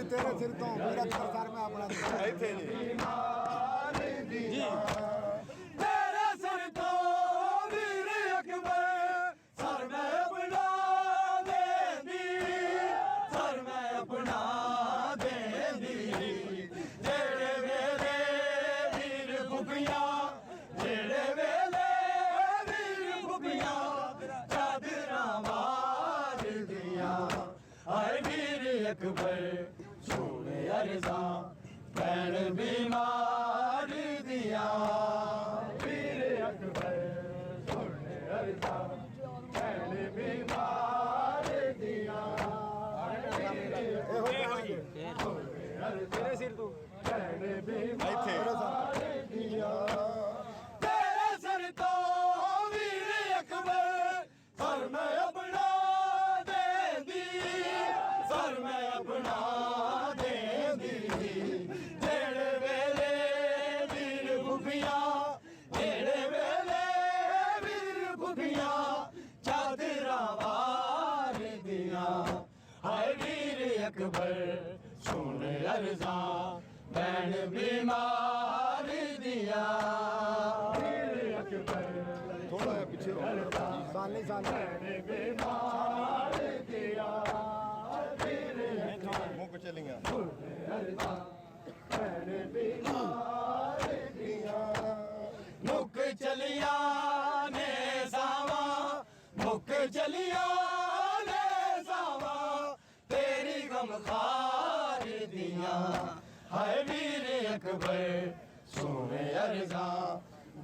तेरे सिर तो मेरा सर में अपना ਇੱਥੇ ਜੀ जी तेरे सिर तो वीर अकबर सर मैं अपना देंदी सर मैं अपना देंदी जेड़े वेले वीर भुखिया जेड़े वेले वीर भुखिया चादरां वार दिया हाय वीर अकबर सोने अरज़ा भैन बीमार दिया वीर अकबर सोने अरज़ा भैन बीमार दिया तेरे सिर तू भैन बीमार दिया तेरे सिर तो वीर अकबर सर मैं अपना देंदी सर मैं अपना देंदी जेड़े वेले वीर भुखिया जेड़े वेले वीर भुखिया चादरां वार दिया हाय वीर अकबर सुन अरज़ा भैन बीमार दिया वीर अकबर थोड़ा पीछे साले साले बीमार दिया वीर ਮੁੱਕ ਚਲੀਆਂ मुक चलिया ने सावा मुक चलिया ने सावा तेरी गम खार दिया हाय वीर अकबर सोने अरज़ा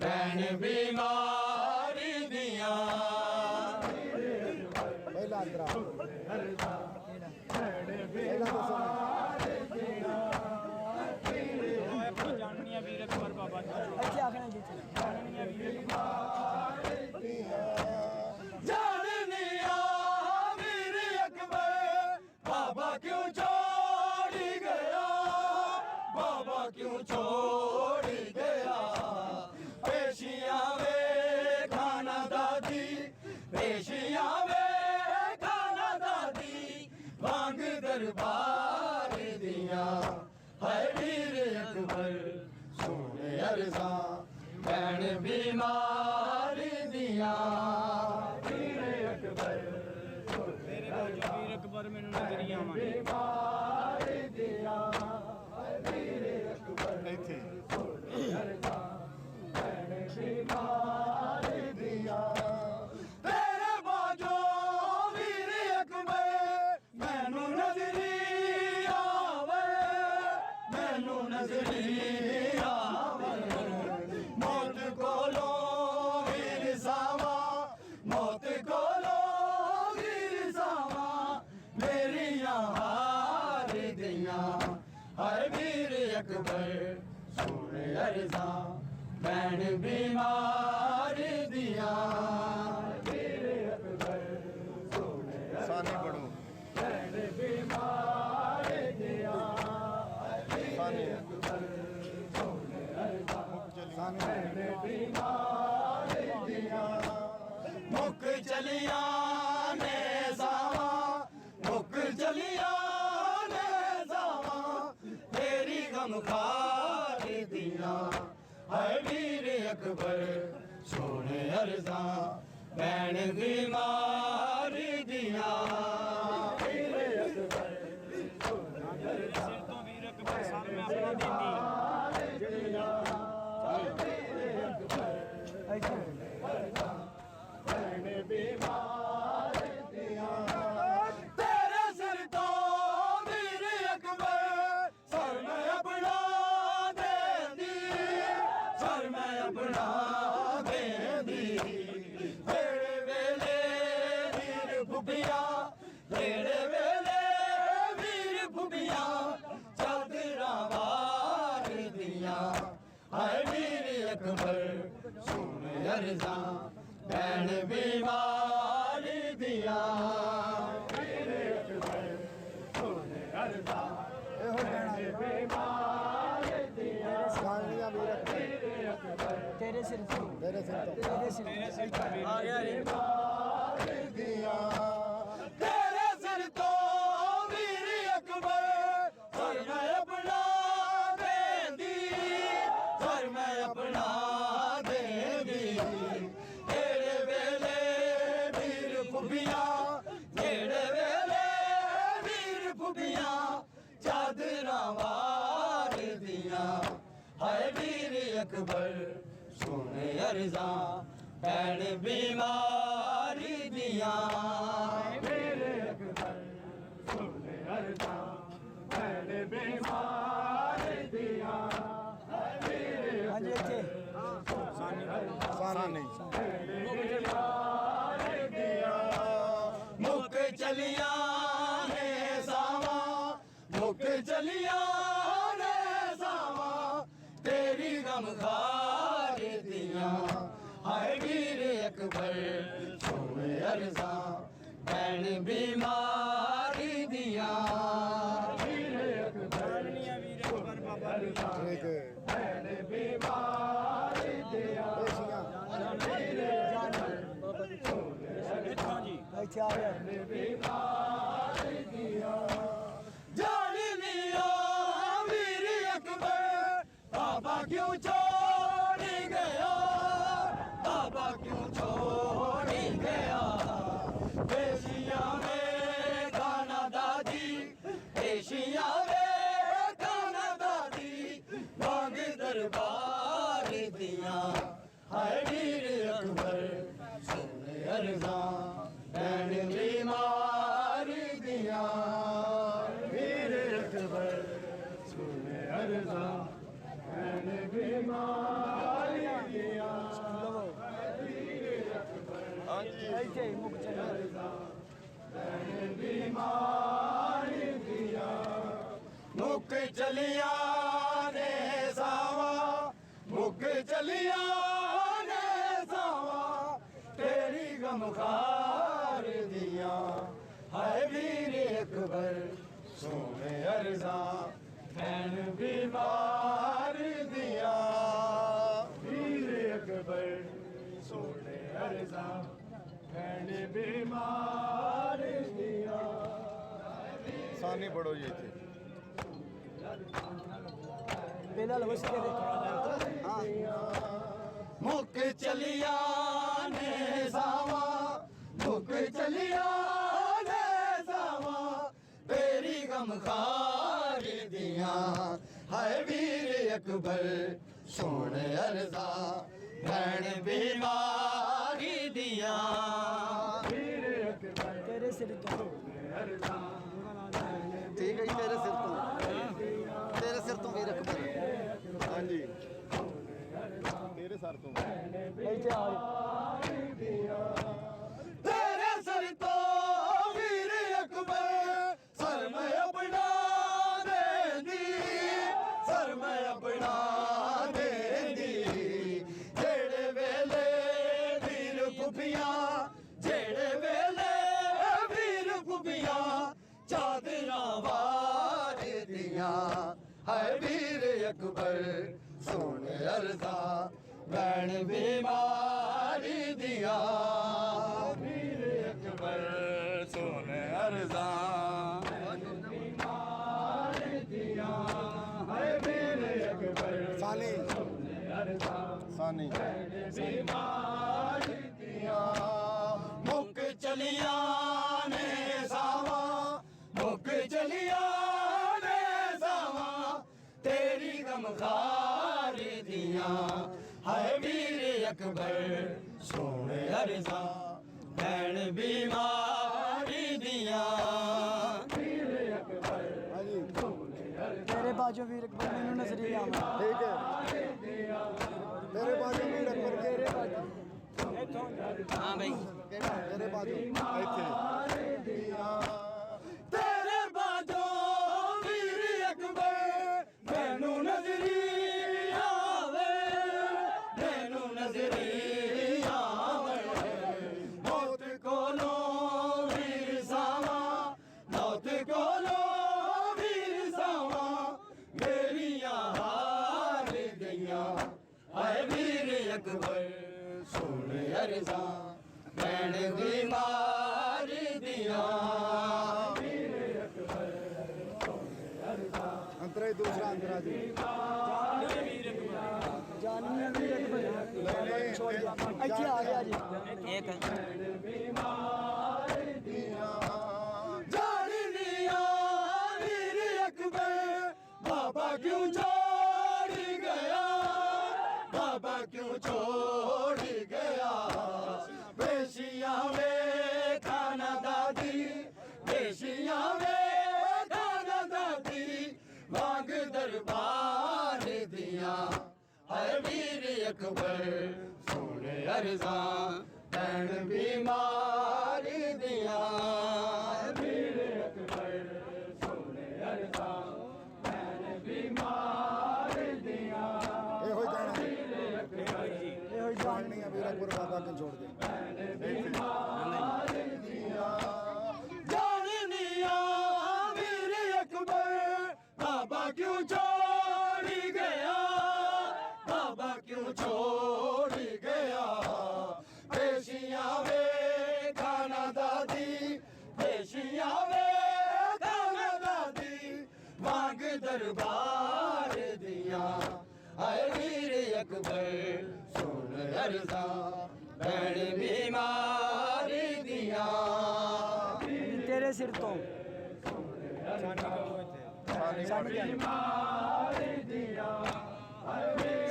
भैन बीमार दिया पहला अंतरा जाननिया वीर अकबर बाबा जाननिया वीर जाननिया वीर अकबर बाबा क्यों छोड़ गया बाबा क्यों छोड़ गया पेशियां वे खाना दादी पेशियां वे खाना दादी मांग दरबार दिया हाय वीर अकबर सोने अरज़ा भैन बीमार दिया वीर अकबर वीर अकबर मैनू नजरिया बीमार दिया वीर अकबर ਇੱਥੇ बीमार दिया तेरे बाजो वीर अकबर मैनू नजरी आवे मैनू नजरी आवे मौत कोलो वीर सावा मौत कोलो वीर सावा मेरियां हार दिया हाय वीर अकबर सोने अरज़ा भैन बीमार दिया वीर अकबर सोने ਸਾਨੀ ਬਣੂ भैन बीमार दिया ਸਾਨੀ बीमार दिया मुक चलिया ने सावा मुक चलिया ने सावा तेरी गम खार दिया हाय वीर अकबर सोने अरज़ा भैन बीमार दिया वीर अकबर सिर तो वीर अकबर सर में अपना देंदी तेरे सिर तो वीर अकबर सर में अपना देंदी सर में अपना देंदी तेरे वेले वीर भुखिया तेरे वेले वीर भुखिया चादरां वार दिया हाय वीर अकबर सोने अरज़ा भैन बीमार दिया वीर अकबर सोने अरज़ा भैन बीमार दिया सानिया वीर अकबर तेरे सिर तो तेरे सिर तो आ गया रे दिया तेरे सिर तो वीर अकबर ਫੁੱਬੀਆਂ ਜਿਹੜੇ ਵੇਲੇ ਵੀਰ ਫੁੱਬੀਆਂ ਚਾਦਰਾਂ ਵਾਰਦੀਆਂ ਹਾਏ ਵੀਰ ਅਕਬਰ ਸੋਹਣੇ ਅਰਜ਼ਾਂ ਭੈਣ ਬਿਮਾਰੀ ਦੀਆਂ ਵੀਰ ਅਕਬਰ ਸੋਹਣੇ ਅਰਜ਼ਾਂ ਭੈਣ ਬਿਮਾਰੀ ਦੀਆਂ ਹਾਂਜੀ ਇੱਥੇ ਸਾਨੀ ਮੁੱਕ ਚਲੀਆਂ ਨੇ ਸਾਵਾਂ ਮੁੱਕ ਚਲੀਆਂ ਨੇ ਸਾਵਾਂ ਤੇਰੀ ਗਮਖਾਰ ਦੀਆਂ ਹਾਏ ਵੀਰ ਅਕਬਰ ਸੋਹਣੇ ਅਰਜ਼ਾਂ ਭੈਣ ਬਿਮਾਰੀ ਦੀਆਂ ਵੀਰ ਅਕਬਰ ਵੀਰ ਅਕਬਰ ਬਾਬਾ ਜੀ ਠੀਕ ਹੈ ਭੈਣ ਬਿਮਾਰੀ ਦੀਆਂ ਪੇਸ਼ੀਆਂ ਇੱਥੋਂ ਜੀ ਇੱਥੇ ਆ ਗਿਆ ਜਾਨਿਆ ਵੀਰ ਅਕਬਰ ਬਾਬਾ ਕਿਉਂ ਛੋੜ ਗਿਆ ਬਾਬਾ ਕਿਉਂ ਛੋੜ ਗਿਆ ਪੇਸ਼ੀਆਂ ਵੇ ਖਾਨਾ ਦਾਦੀ ਪੇਸ਼ੀਆਂ ਵੇ ਖਾਨਾ ਦਾਦੀ ਮੰਗ ਦਰਬਾਰ ਦੀਆਂ ਹਾਏ ਵੀਰ ਅਕਬਰ ਸੋਹਣੇ ਅਰਜ਼ਾਂ ਭੈਣ ਬਿਮਾਰੀ ਦੀਆਂ ਵੀਰ ਅਕਬਰ ਸੋਹਣੇ ਅਰਜ਼ਾਂ ਭੈਣ ਬਿਮਾਰੀ ਦੀਆਂ ਹਾਂਜੀ ਇੱਥੇ ਮੁੱਕ ਚੱਲਿਆ ਬਿਮਾਰੀ ਦੀਆਂ ਮੁੱਕ ਚਲੀਆਂ ਨੇ ਸਾਵਾਂ ਮੁੱਕ ਚਲੀਆਂ ਨੇ ਸਾਵਾਂ ਤੇਰੀ ਗਮਖਾਰ ਦੀਆਂ ਹਾਏ ਵੀਰ ਅਕਬਰ ਸੋਹਣੇ ਅਰਜ਼ਾਂ ਭੈਣ ਬਿਮਾਰ ਦੀਆਂ ਵੀਰ ਅਕਬਰ ਸੋਹਣੇ ਅਰਜ਼ਾਂ ਭੈਣ ਬਿਮਾਰ ਦੀਆਂ ਸਾਨੀ ਬੜੋ ਜੀ ਇੱਥੇ ਪਹਿਲਾਂ ਲਵਸ਼ ਕੇ ਹਾਂ ਮੁੱਕ ਚਲੀਆਂ ਨੇ ਸਾਵਾਂ ਮੁੱਕ ਚਲੀਆਂ ਨੇ ਸਾਵਾਂ ਤੇਰੀ ਗਮਖਾਰ ਦੀਆਂ ਹਾਏ ਵੀਰ ਅਕਬਰ ਸੋਹਣੇ ਅਰਜ਼ਾਂ ਭੈਣ ਬਿਮਾਰੀ ਦੀਆਂ ਵੀਰ ਅਕਬਰ ਤੇਰੇ ਸਿਰ ਤੋਂ ਠੀਕ ਹੈ ਜੀ ਤੇਰੇ ਸਿਰ ਤੋਂ ਵੀਰ ਅਕਬਰ ਹਾਂਜੀ ਤੇਰੇ ਸਰ ਤੋਂ ਇੱਥੇ ਆ ਗਿਆ ਤੇਰੇ ਸਿਰ ਤੋਂ ਵੀਰ ਅਕਬਰ ਸਰ ਮੈਂ ਆਪਣਾ ਦੇਂਦੀ ਸਰ ਮੈਂ ਆਪਣਾ ਦੇਂਦੀ ਜਿਹੜੇ ਵੇਲੇ ਵੀਰ ਫੁੱਬੀਆਂ ਜਿਹੜੇ ਵੇਲੇ ਵੀਰ ਫੁੱਬੀਆਂ ਚਾਦਰਾਂ ਵਾਰਦੀਆਂ ਹਾਏ ਵੀਰ ਅਕਬਰ ਸੋਹਣੇ ਅਰਜ਼ਾਂ ਭੈਣ ਬਿਮਾਰੀ ਦੀਆਂ ਵੀਰ ਅਕਬਰ ਸੋਹਣੇ ਅਰਜ਼ਾਂ ਬਿਮਾਰੀ ਦੀਆਂ ਹਾਏ ਵੀਰ ਅਕਬਰ ਸਾਨੀ ਸਾਨੀ ਬਿਮਾਰੀ ਦੀਆਂ ਮੁੱਕ ਚਲੀਆਂ ਨੇ ਸਾਵਾਂ ਮੁੱਕ ਚਲੀਆਂ ਨੇ ਸਾਵਾਂ ਤੇਰੀ ਗਮਖਾਰ ਦੀਆਂ ਹਾਏ ਵੀਰ ਅਕਬਰ ਸੋਹਣੇ ਅਰਜ਼ਾਂ ਭੈਣ ਬਿਮਾਰੀ ਦੀਆਂ ਵੀਰ ਅਕਬਰ ਹਾਂਜੀ ਤੇਰੇ ਬਾਜੋ ਵੀਰ ਅਕਬਰ ਮੈਨੂੰ ਨਜ਼ਰੀ ਆਵਾ ਠੀਕ ਹੈ ਤੇਰੇ ਬਾਜੂ ਵੀਰ ਅਕਬਰ ਤੇਰੇ ਬਾਜੂ ਹਾਂ ਬਈ ਤੇਰੇ ਬਾਜੂ ਇੱਥੇ ਤੇਰੇ ਬਾਝੋਂ ਵੀਰ ਅਕਬਰ ਮੈਨੂੰ ਨਜ਼ਰੀ ਆਵੇ ਮੈਨੂੰ ਨਜ਼ਰੀ ਆਵੇ ਮੌਤ ਕੋਲੋਂ ਵੀਰ ਸਾਵਾਂ ਮੌਤ ਕੋਲੋਂ ਵੀਰ ਸਾਵਾਂ ਮੇਰੀਆਂ ਹਾਰ ਗਈਆਂ ਹਾਏ ਵੀਰ ਅਕਬਰ ਸੋਹਣੇ ਅਰਜ਼ਾਂ ਭੈਣ ਬਿਮਾਰੀ ਦੀਆਂ ਅੰਤਰਾ ਹੀ ਦੂਸਰਾ ਅੰਤਰਾ ਜੀ ਜਾਨਵੀਆਂ ਵੀਰ ਅਕਬਰ ਨਹੀਂ ਇੱਥੇ ਆ ਗਿਆ ਜੀ ਇੱਕ क्यों छोड़ गया, बाबा क्यों छोड़ गया। पेशियां में खाना दादी, पेशियां में खाना दादी, मांग दरबार दिया। है वीर अकबर सोने अर्जा, भैन बीमार दिया। वीर अकबर सोने अर्जा, भैन बीमार दिया। ਇਹ ਹੋਈ ਕਹਿਣਾ ਇਹ ਹੋਈ ਜਾਣ ਨਹੀਂ ਆ ਵੀਰ ਅਕਬਰ ਬਾਬਾ ਕਿਉਂ ਛੋੜ ਦੇ जाननिया वीर अकबर बाबा क्यों छोड़ गया, बाबा क्यों छोड़ गया। पेशियां में खाना दादी, पेशियां में खाना दादी, मांग दरबार दिया। आए वीर अकबर सुन अर्जा, भैन बीमार दिया। तेरे सिर तो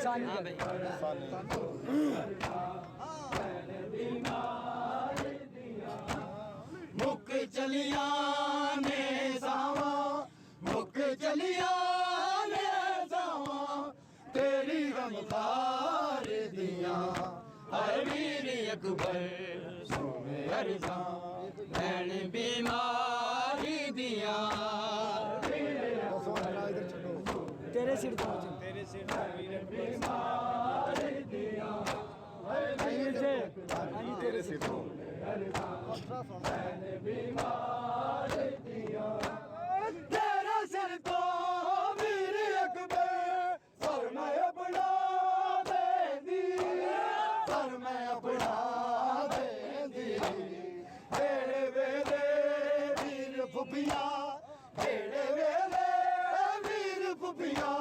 सानी मुक चलिया ने सावा, मुक चलिया ने सावा, तेरी गमखार दिया। हर वीर अकबर सोने अर्जा, भैन बीमारी दिया। ਦੱਸੋ ਨਾ ਇਧਰ ਛੱਡੋ तेरे सिर तो तेरे सिर तो वीर अकबर हाँ जी तेरे सिर तो तेरा सिर तो वीर अकबर, सर मैं अपना दे दी, सर मैं अपना दे दी। तेरे वेले वीर फुफिया, तेरे वेले वीर फुफिया,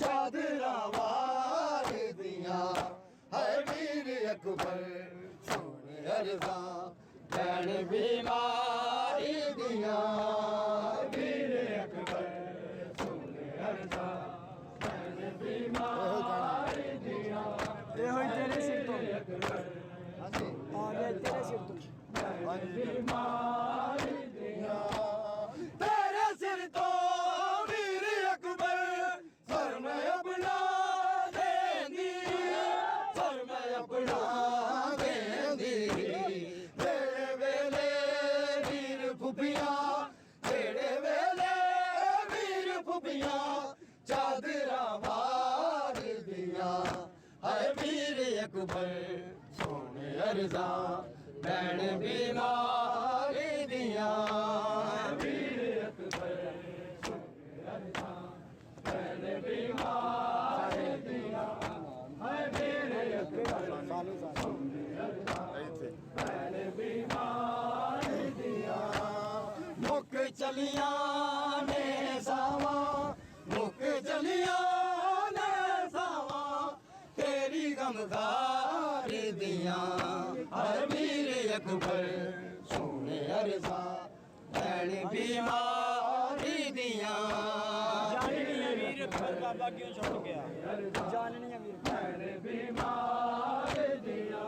चादरा वार दिया। है वीर अकबर सोने अर्जा, भैन बीमारी दिया। वीर अकबर सोने अर्जा, भैन बीमारी दिया। ये होई तेरे सिर तो हाँ ये तेरे सिर तो तेरे सिर तो वीर अकबर, सर मैं अपना देंगी, सर मैं अपना देंगी। तेरे वेले वीर फुफिया, तेरे वेले वीर फुफिया, चादरा वार दिया। है वीर अकबर सोने अर्जा, भैन बीमारी दिया। वीर अकबर सोने अर्जा, भैन बीमारी दिया। है वीर अकबर सोने अर्जा, भैन बीमारी दिया। मुक चलिया ने सावा, मुक चलिया ने सावा, तेरी गमखार दिया। हर वीर अकबर सोने अर्जा, भैन बीमारी दिया। वीर अकबर बाबा क्यों छोड़ गया। जाननी है वीर भैन बीमारी दिया।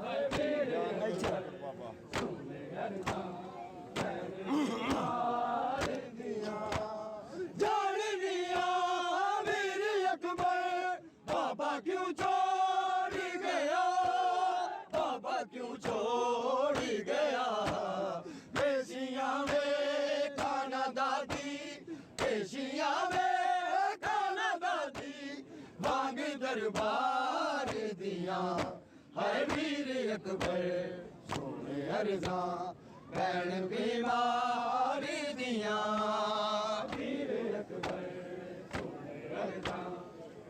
हर वीर अकबर सोने अर्जा, भैन बीमारी दिया। जान लिया वीर अकबर बाबा क्यों छोड़ गया, बाबा क्यों छोड़ गया। पेशियां में खाना दादी, पेशियां में खाना दादी, मांग दरबार दिया। है वीर अकबर सोने अर्जा, भैन बीमारी दिया। वीर अकबर सोने अर्जा,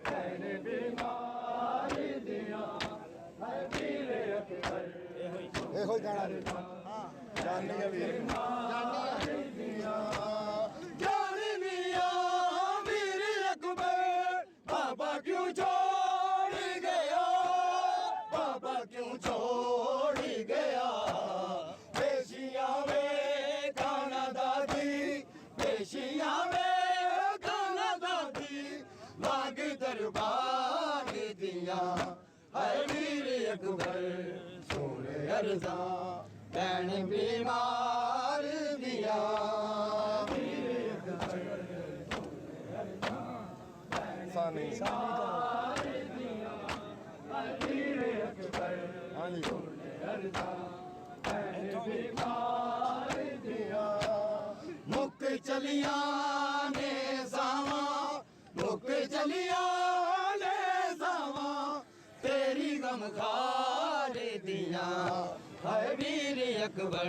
भैन बीमारी दिया। है वीर अकबर ਇਹੋ ਹੀ ਕਹਿਣਾ ਜਾਣੀ ਆ ਵੀਰ जान लिया वीर अकबर बाबा क्यों छोड़ गया, बाबा क्यों छोड़ गया। पेशियां में खाना दादी, पेशियां में खाना दादी, ਅਰਜ਼ਾਂ ਭੈਣ ਬਿਮਾਰ ਦੀਆਂ ਸਾਨੀ ਹਾਂਜੀ ਮੁੱਕ ਚਲੀਆਂ ਨੇ ਸਾਵਾਂ ਮੁੱਕ ਚਲੀਆਂ ਨੇ ਸਾਵਾਂ ਤੇਰੀ ਗਮਖਾਰ ਦੀਆਂ ਹਾਏ ਵੀਰ ਅਕਬਰ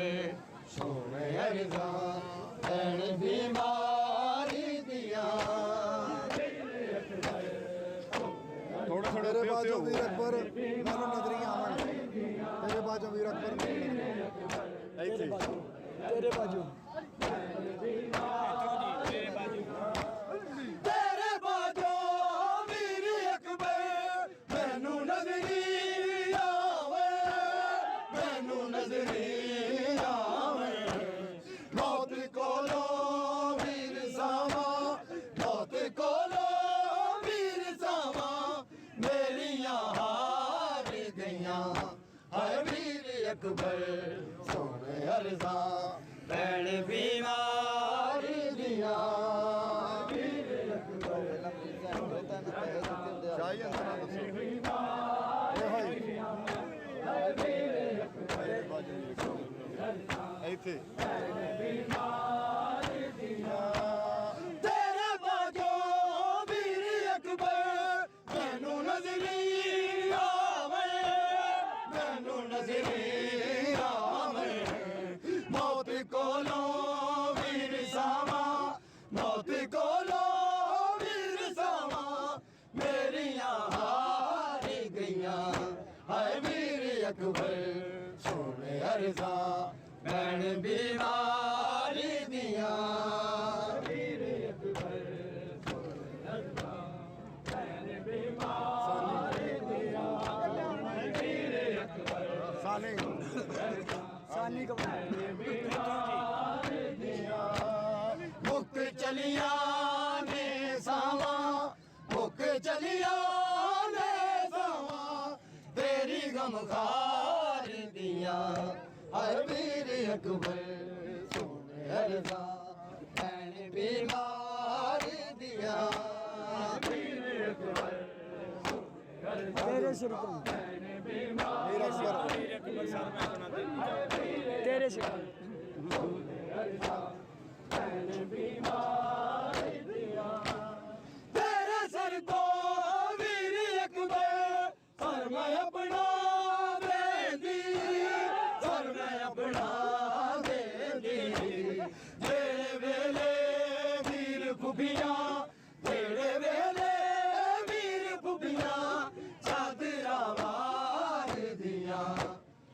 ਸੋਹਣੇ ਅਰਜ਼ਾਂ ਭੈਣ ਬਿਮਾਰ ਦੀਆਂ ਥੋੜਾ ਥੋੜਾ ਤੇਰੇ ਬਾਜੋ ਵੀਰ ਅਕਬਰ ਮੈਨੂੰ ਨਜ਼ਰੀਆਂ ਆਵਣ ਤੇਰੇ ਬਾਜੋ ਵੀਰ ਅਕਬਰ ਮੈਨੂੰ ਨਜ਼ਰੀਆਂ ਇੱਥੇ ਤੇਰੇ ਬਾਜੂ ਤੇਰੇ ਬਾਝੋਂ ਵੀਰ ਅਕਬਰ ਮੈਨੂੰ ਨਜ਼ਰੀ ਆਵੇ ਮੈਨੂੰ ਨਜ਼ਰੀ ਆਵੇ ਮੌਤ ਕੋਲੋਂ ਵੀਰ ਸਾਵਾਂ ਮੌਤ ਕੋਲੋਂ ਵੀਰ ਸਾਵਾਂ ਮੇਰੀਆਂ ਹਾਰ ਗਈਆਂ ਹਾਏ ਵੀਰ ਅਕਬਰ ਸੋਹਣੇ ਅਰਜ਼ਾਂ ਭੈਣ ਬਿਮਾਰ ਦੀਆਂ ਸ਼ਾਹੀ ਅੰਦਰ ਦੱਸੋ ਇੱਥੇ ਤੇਰੇ ਬਾਝੋਂ ਵੀਰ ਅਕਬਰ ਮੈਨੂੰ ਨਜ਼ਰੀ ਆਵੇ ਮੈਨੂੰ ਨਜ਼ਰੀ ਆਵੇ ਮੌਤ ਕੋਲੋਂ ਵੀਰ ਸਾਵਾਂ ਮੌਤ ਕੋਲੋਂ ਵੀਰ ਸਾਵਾਂ ਮੇਰੀਆਂ ਹਾਰ ਗਈਆਂ ਹਾਏ ਵੀਰ ਅਕਬਰ ਸੋਹਣੇ ਅਰਜ਼ਾਂ ਭੈਣ ਬਿਮਾਰ ਦੀਆਂ ਵੀਰ ਅਕਬਰ ਭੈਣ ਬਿਮਾਰ ਦੀਆਂ ਵੀਰ ਅਕਬਰ ਸਾਨੀ ਸਾਨੀ ਕਬੂਲ ਮੁੱਕ ਚਲੀਆਂ ਨੇ ਸਾਵਾਂ ਮੁੱਕ ਚਲੀਆਂ ਨੇ ਸਾਵਾਂ ਤੇਰੀ ਗਮਖਾਰ ਦੀਆਂ ਹਾਏ ਵੀਰ ਅਕਬਰ ਸੋਹਣੇ ਅਰਜ਼ਾਂ ਭੈਣ ਬਿਮਾਰ ਦੀਆਂ ਵੀਰ ਅਕਬਰ ਤੇਰੇ ਸਿਰ ਤੋਂ ਵੀਰ ਅਕਬਰ ਤੇਰੇ ਸਿਰ ਤੋਂ ਤੇਰੇ ਸਿਰ ਤੋਂ ਵੀਰ ਅਕਬਰ ਸਰ ਮੈਂ ਆਪਣਾ ਦੇਂਦੀ ਸਰ ਮੈਂ ਆਪਣਾ ਦੇਂਦੀ ਜਿਹੜੇ ਵੇਲੇ ਵੀਰ ਫੁੱਫੀਆਂ ਜਿਹੜੇ ਵੇਲੇ ਵੀਰ ਫੁੱਫੀਆਂ ਚਾਦਰਾਂ ਵਾਰਦੀਆਂ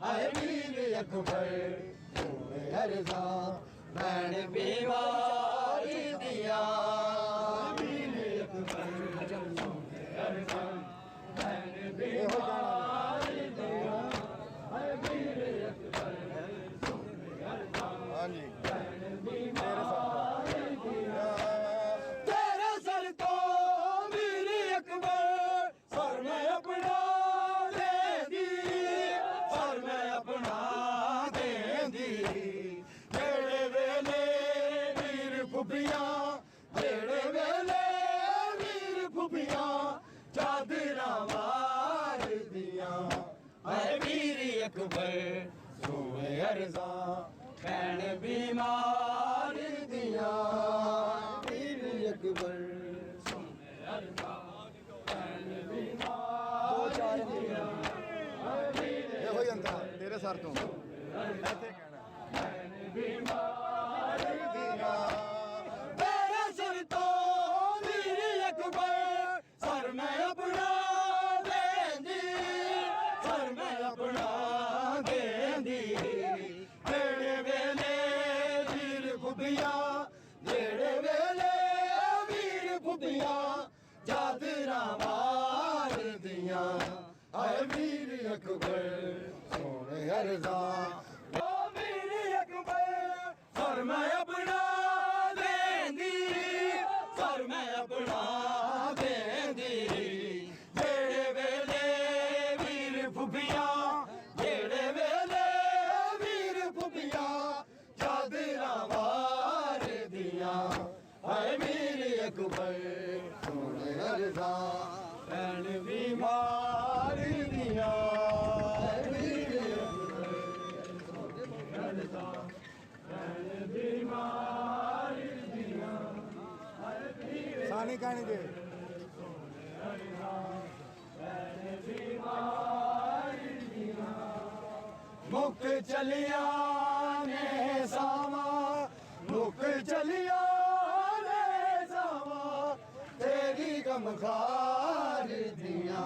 ਹਾਏ ਵੀਰ ਅਕਬਰ ਸੋਹਣੇ ਅਰਜ਼ਾਂ ਭੈਣ ਬਿਮਾਰ ਦੀਆਂ ਵੀਰ ਅਕਬਰ ਸੋਹਣੇ ਅਰਜ਼ਾਂ ਭੈਣ ਬਿਮਾਰ ਦੀਆਂ ਹਾਏ ਵੀਰ ਅਕਬਰ ਸੋਹਣੇ ਅਰਜ਼ਾਂ ਹਾਂਜੀ ਤੇਰੇ ਸਰ ਤੋਂ ਵੀਰ ਅਕਬਰ ਸਰ ਮੈਂ ਆਪਣਾ ਦੇਂਦੀ ਸਰ ਮੈਂ ਆਪਣਾ ਦੇਂਦੀ ਜਿਹੜੇ ਵੇਲੇ ਵੀਰ ਫੁੱਫੀਆਂ ਜਿਹੜੇ ਵੇਲੇ ਵੀਰ ਫੁੱਫੀਆਂ ਚਾਦਰਾਂ ਵਾਰਦੀਆਂ ਹਾਏ ਵੀਰ ਅਕਬਰ ਸੋਹਣੇ ਅਰਜ਼ਾਂ ਭੈਣ ਬਿਮਾਰ ਦੀਆਂ ਵੀਰ ਅਕਬਰ ਸੋਹਣੇ ਅਰਜ਼ਾਂ ਭੈਣ ਬਿਮਾਰ ਦੀਆਂ ਇਹੋ ਹੀ ਅੰਦਰ ਤੇਰੇ ਸਰ ਤੋਂ ਇੱਥੇ ਕਹਿਣਾ ਤੇਰੇ ਸਿਰ ਤੋਂ ਵੀਰ ਅਕਬਰ ਸਰ ਮੈਂ ਆਪਣਾ ਦੇਂਦੀ ਸਰ ਮੈਂ ਆਪਣਾ ਦੇਂਦੀ ਜਿਹੜੇ ਵੇਲੇ ਵੀਰ ਫੁੱਫੀਆਂ ਜਿਹੜੇ ਵੇਲੇ ਵੀਰ ਫੁੱਫੀਆਂ ਚਾਦਰਾਂ ਵਾਰਦੀਆਂ ਹਾਏ ਵੀਰ ਅਕਬਰ ਸੋਹਣੇ ਅਰਜ਼ਾਂ ਓ ਵੀਰ ਅਕਬਰ ਸਰ ਮੈਂ ਆਪਣਾ ਦੇਂਦੀ ਸਰ ਮੈਂ ਆਪਣਾ ਦੇਂਦੀ ਜਿਹੜੇ ਵੇਲੇ ਵੀਰ ਫੁੱਫੀਆਂ ਜਿਹੜੇ ਵੇਲੇ ਅਕਬਰ ਸੋਹਣੇ ਅਰਜ਼ਾ ਭੈਣ ਬਿਮਾਰੀ ਦੀਆਂ ਵੀਰ ਸਾਨੀ ਕਹਾਣੀ ਦੇ ਮੁੱਕ ਚਲੀਆਂ ਨੇ ਸਾਵਾਂ ਮੁੱਕ ਚਲੀਆਂ ਨੇ ਸਾਵਾਂ ਤੇਰੀ ਗਮਖਾਰ ਦੀਆਂ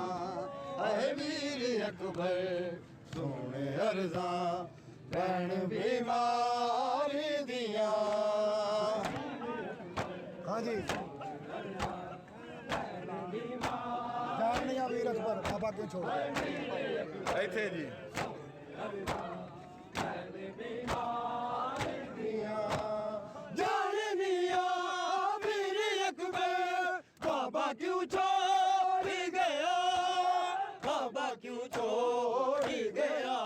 ਐ ਵੀਰ ਅਕਬਰ ਸੋਹਣੇ ਅਰਜ਼ਾਂ ਭੈਣ ਬਿਮਾਰੀ ਦੀਆਂ ਹਾਂਜੀ ਜਾਣ ਲਿਆ ਵੀਰ ਅਕਬਰ ਬਾਬਾ ਕਿਉਂ ਛੋੜ ਇੱਥੇ ਜੀ ਜਾਣਨੀਆਂ ਵੀਰ ਅਕਬਰ ਬਾਬਾ ਕਿਉਂ ਛੋੜ ਗਿਆ ਬਾਬਾ ਕਿਉਂ ਛੋੜ ਗਿਆ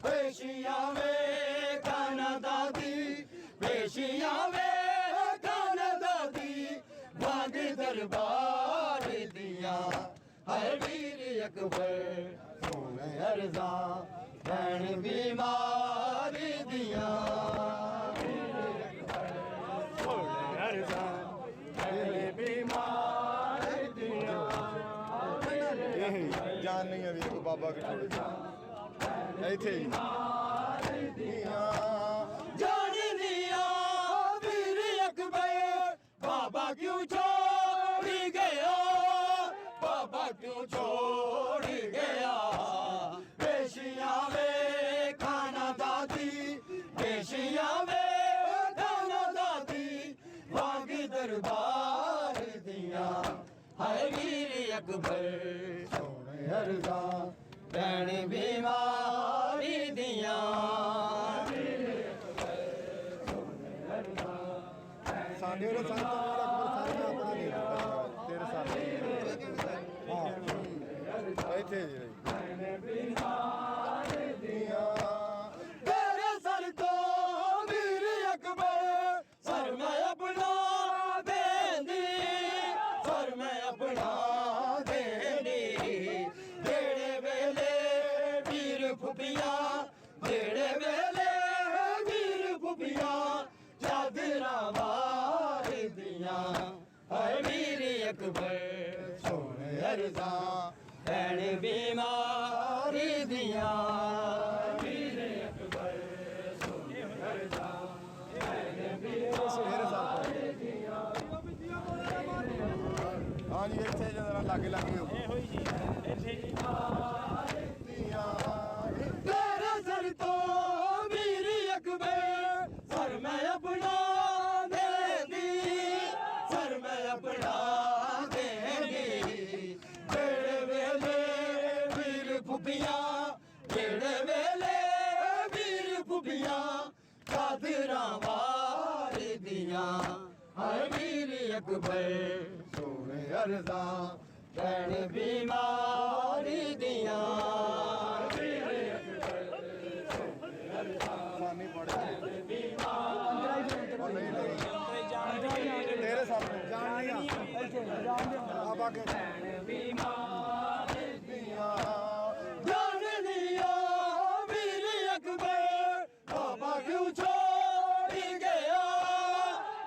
ਪੇਸ਼ੀਆਂ ਵੇ ਕਾਨਾ ਦਾਦੀ ਪੇਸ਼ੀਆਂ ਵੇ ਕਾਨਾ ਦਾਦੀ ਵਾਂਗ ਦਰਬਾਰ ਦੀਆਂ ਹਰ ਵੀਰ ਅਕਬਰ ਸੋਹਣੇ ਅਰਜ਼ਾਂ ਭੈਣ ਬਿਮਾਰੀ ਦੀਆਂ ਸੋਹਣੇ ਅਰਜ਼ਾਂ ਭੈਣ ਬਿਮਾਰੀ ਦੀਆਂ ਇਹ ਜਾਨ ਨਹੀਂ ਹੈ ਵੀਰ ਕੋ ਬਾਬਾ ਕੇ ਛੋੜੇ ਇੱਥੇ ਜੀ ਜਾਣਨੀਆਂ ਵੀਰ ਅਕਬਰ ਬਾਬਾ ਕਿਉਂ ਛੋੜ ਗਿਆ ਬਾਬਾ ਕਿਉਂ ਛੋੜ ਗਿਆ ਪੇਸ਼ੀਆਂ ਵੇ ਖਾਨਾ ਦਾਦੀ ਪੇਸ਼ੀਆਂ ਵੇ ਖਾਨਾ ਦਾਦੀ ਵਾਂਗ ਦਰਬਾਰ ਦੀਆਂ ਹਾਏ ਵੀਰ ਅਕਬਰ ਸੋਹਣੇ ਅਰਜ਼ਾਂ ਭੈਣ ਬਿਮਾਰੀ ਦੀਆਂ ਸਾਡੇ ਉਹ ਸੰਤ ਵੀਰ ਅਕਬਰ ਸਾਰੇ ਨੇ ਆਪਣਾ ਦੇ ਦਿੱਤਾ ਤੇਰੇ ਸਾਹਮਣੇ ਹਾਂ ਇੱਥੇ ਜੀ ਤੇਰੇ ਸਰ ਤੋਂ ਵੀਰ ਅਕਬਰ ਸਰ ਮੈਂ ਆਪਣਾ ਦੇਂਦੀ ਸਰ ਮੈਂ ਆਪਣਾ ਦੇਂਦੀ ਜਿਹੜੇ ਵੇਲੇ ਵੀਰ ਫੁੱਫੀਆਂ ਜਿਹੜੇ ਵੇਲੇ ਵੀਰ ਫੁੱਫੀਆਂ ਚਾਦਰਾਂ ਵਾਰਦੀਆਂ ਹਾਏ ਵੀਰ ਅਕਬਰ ਸੋਹਣੇ ਅਰਜ਼ਾਂ ਭੈਣ ਬਿਮਾਰੀ ਦੀਆਂ ਵੀਰ ਅਕਬਰ ਸੋਹਣੇ ਅਰਜ਼ਾਂ ਭੈਣ ਬਿਮਾਰੀ ਦੀਆਂ ਹਾਂ ਜੀ ਇੱਥੇ ਜਰਾ ਲਾਗੇ ਲਾਗੇ ਹੋ ਇਹ ਹੋਈ ਜੀ ਇੱਥੇ ਜੀ ਤੇਰੇ ਸਰ ਤੋਂ ਵੀਰ ਅਕਬਰ ਸਰ ਮੈਂ ਆਪਣਾ ਦੇਂਦੀ ਸਰ ਮੈਂ ਆਪਣਾ ਦੇਂਦੀ ਜਿਹੜੇ ਵੇਲੇ ਵੀਰ ਫੁੱਫੀਆਂ ਜਿਹੜੇ ਵੇਲੇ ਵੀਰ ਫੁੱਫੀਆਂ ਚਾਦਰਾਂ ਵਾਰਦੀਆਂ ਹਾਏ ਵੀਰ ਅਕਬਰ ਸੋਹਣੇ ਅਰਜ਼ਾਂ ਭੈਣ ਬਿਮਾਰੀ ਦੀਆਂ ਸਾਨੀ ਪੜੇ ਤੇਰੇ ਸਾਹਮਣੇ ਜਾਣ ਲਿਆ ਇੱਥੇ ਜਾਣ ਦੇ ਬਾਬਾ ਕੇ ਜਾਣਨੀਆਂ ਵੀਰ ਅਕਬਰ ਬਾਬਾ ਕਿਉਂ ਛੋੜ ਗਿਆ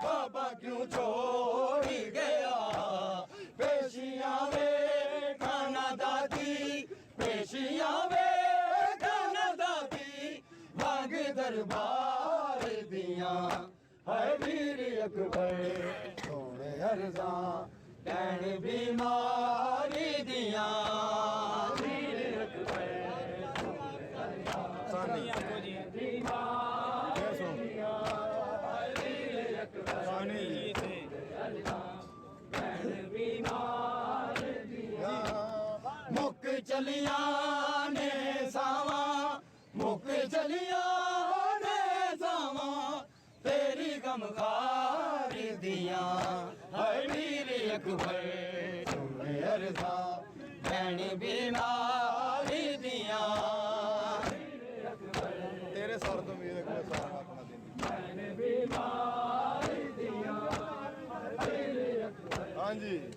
ਬਾਬਾ ਕਿਉਂ ਛੋੜ ਗਿਆ ਪੇਸ਼ੀਆਂ ਵੇ ਖਾਨਾ ਦਾਦੀ ਪੇਸ਼ੀਆਂ ਵੇ ਖਾਨਾ ਦਾਦੀ ਵਾਂਗ ਦਰਬਾਰ ਦੀਆਂ ਹਾਏ ਵੀਰ ਅਕਬਰ ਸੋਹਣੇ ਅਰਜ਼ਾਂ ਭੈਣ ਬਿਮਾਰੀ ਦੀਆਂ ਵੀਰ ਅਕਬਰ ਸਾਨੀ ਆਖੋ ਜੀ ਫੇਰ ਸੁਣ ਵੀਰ ਅਕਬਰ ਸਾਨੀ ਜੀ ਇੱਥੇ ਮੁੱਕ ਚਲੀਆਂ ਨੇ ਸਾਵਾਂ ਮੁੱਕ ਚਲੀਆਂ ਨੇ ਸਾਵਾਂ ਤੇਰੀ ਗਮਖਾਰ ਦੀਆਂ ਹਾਏ ਵੀਰ ਅਕਬਰ ਸੋਹਣੇ ਅਰਜ਼ਾਂ ਭੈਣ ਬਿਮਾਰੀ ਦੀਆਂ ਤੇਰੇ ਸਰ ਤੋਂ ਵੀਰ ਕੋ ਸਾਰਾ ਆਪਣਾ ਦਿੰਦੀ ਬਿਮਾਰੀ ਦੀਆਂ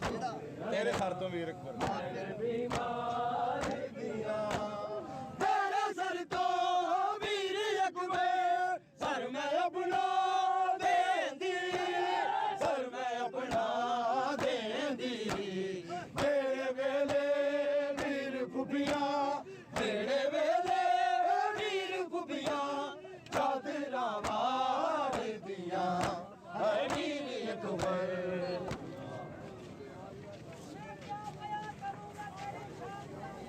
ਕਿਹੜਾ ਤੇਰੇ ਸਰ ਤੋਂ ਵੀਰ ਅਕਬਰ ਤੇਰੇ